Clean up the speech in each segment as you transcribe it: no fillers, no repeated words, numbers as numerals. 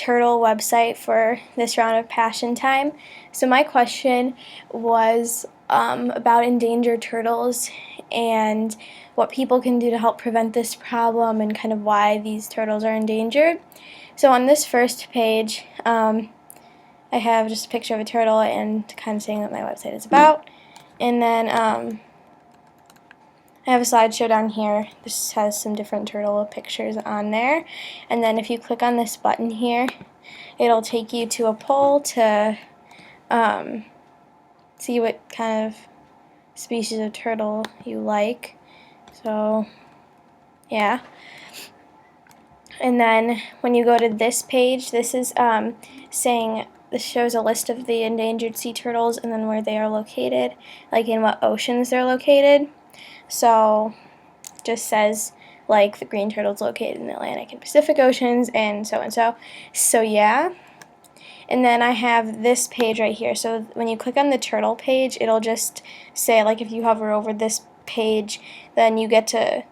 turtle website for this round of Passion Time. So my question was about endangered turtles and what people can do to help prevent this problem and kind of why these turtles are endangered. So on this first page, I have just a picture of a turtle and kind of saying what my website is about. And then I have a slideshow down here. This has some different turtle pictures on there. And then if you click on this button here, it'll take you to a poll to see what kind of species of turtle you like. So, yeah. And then when you go to this page, this is saying, this shows a list of the endangered sea turtles and then where they are located, like in what oceans they're located. So just says like the green turtle's located in the Atlantic and Pacific Oceans and so and so. So yeah. And then I have this page right here. So when you click on the turtle page, it'll just say, like, if you hover over this page, then you get to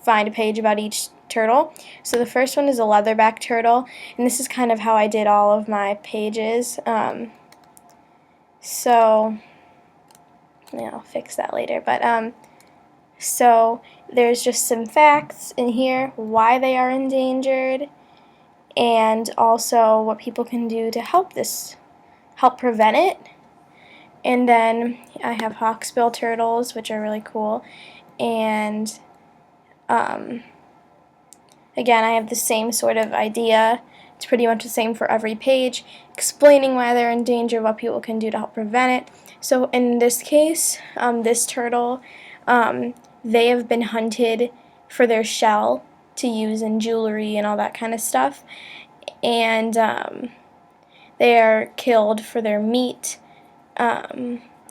find a page about each turtle. So the first one is a leatherback turtle, and this is kind of how I did all of my pages. So yeah, I'll fix that later. But so there's just some facts in here, why they are endangered, and also what people can do to help prevent it. And then I have hawksbill turtles, which are really cool. And again, I have the same sort of idea. It's pretty much the same for every page, explaining why they're in danger, what people can do to help prevent it. So in this case, this turtle, they have been hunted for their shell to use in jewelry and all that kind of stuff. And they are killed for their meat,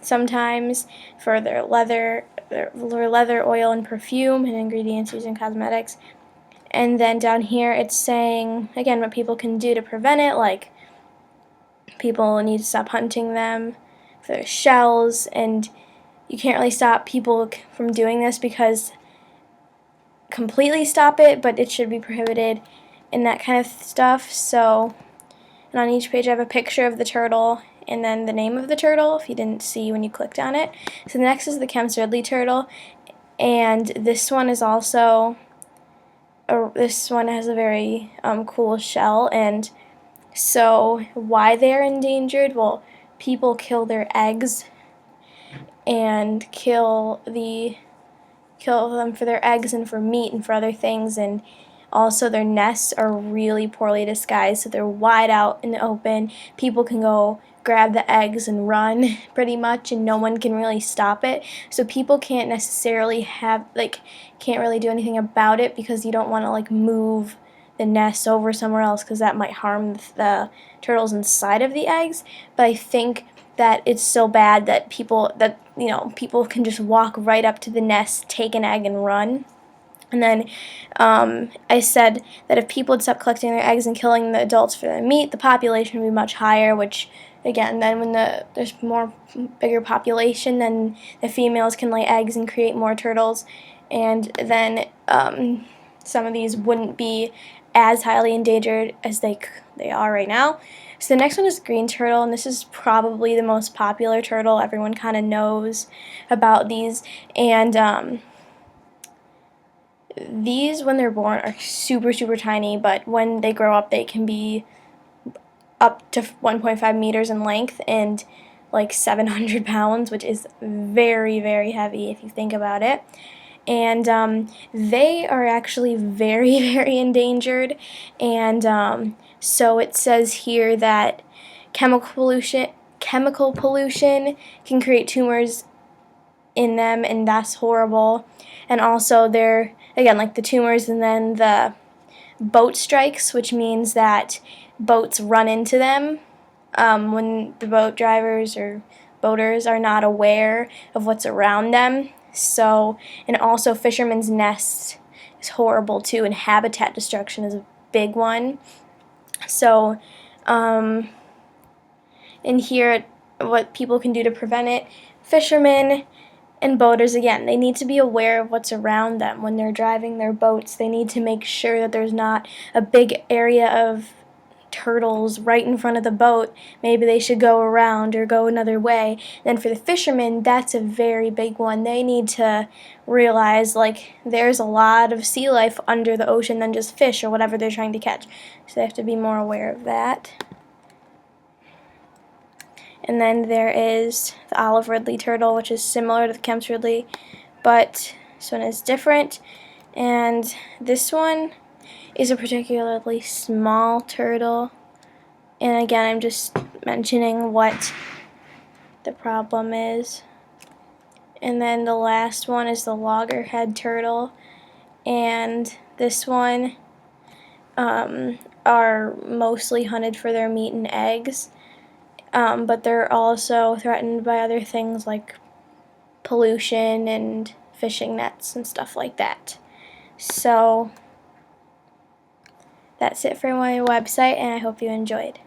sometimes for their leather oil and perfume and ingredients used in cosmetics. And then down here it's saying, again, what people can do to prevent it, like people need to stop hunting them for their shells, and you can't really stop people from doing this because completely stop it, but it should be prohibited and that kind of stuff. So, and on each page I have a picture of the turtle and then the name of the turtle, if you didn't see when you clicked on it. So the next is the Kemp's Ridley turtle, and this one is also this one has a very cool shell. And so why they're endangered? Well, people kill their eggs and kill them for their eggs and for meat and for other things, and also their nests are really poorly disguised, so they're wide out in the open. People can go grab the eggs and run pretty much, and no one can really stop it. So people can't necessarily can't really do anything about it because you don't want to move the nest over somewhere else because that might harm the turtles inside of the eggs. But I think that it's so bad that people can just walk right up to the nest, take an egg, and run. And then I said that if people would stop collecting their eggs and killing the adults for their meat, the population would be much higher, which, again, then when there's bigger population, then the females can lay eggs and create more turtles, and then some of these wouldn't be as highly endangered as they are right now. So the next one is green turtle, and this is probably the most popular turtle. Everyone kind of knows about these, and these, when they're born, are super, super tiny, but when they grow up, they can be up to 1.5 meters in length and like 700 pounds, which is very, very heavy if you think about it. And they are actually very, very endangered. And so it says here that chemical pollution can create tumors in them, and that's horrible. And also they're, again, like the tumors, and then the boat strikes, which means that boats run into them when the boat drivers or boaters are not aware of what's around them. So, and also fishermen's nests is horrible too, and habitat destruction is a big one. So, in here, what people can do to prevent it: fishermen and boaters, again, they need to be aware of what's around them when they're driving their boats. They need to make sure that there's not a big area of turtles right in front of the boat, maybe they should go around or go another way. Then for the fishermen, that's a very big one. They need to realize like there's a lot of sea life under the ocean than just fish or whatever they're trying to catch. So they have to be more aware of that. And then there is the olive ridley turtle, which is similar to the Kemp's ridley, but this one is different. And this one is a particularly small turtle. And again, I'm just mentioning what the problem is. And then the last one is the loggerhead turtle. And this one are mostly hunted for their meat and eggs. But they're also threatened by other things like pollution and fishing nets and stuff like that. So that's it for my website, and I hope you enjoyed.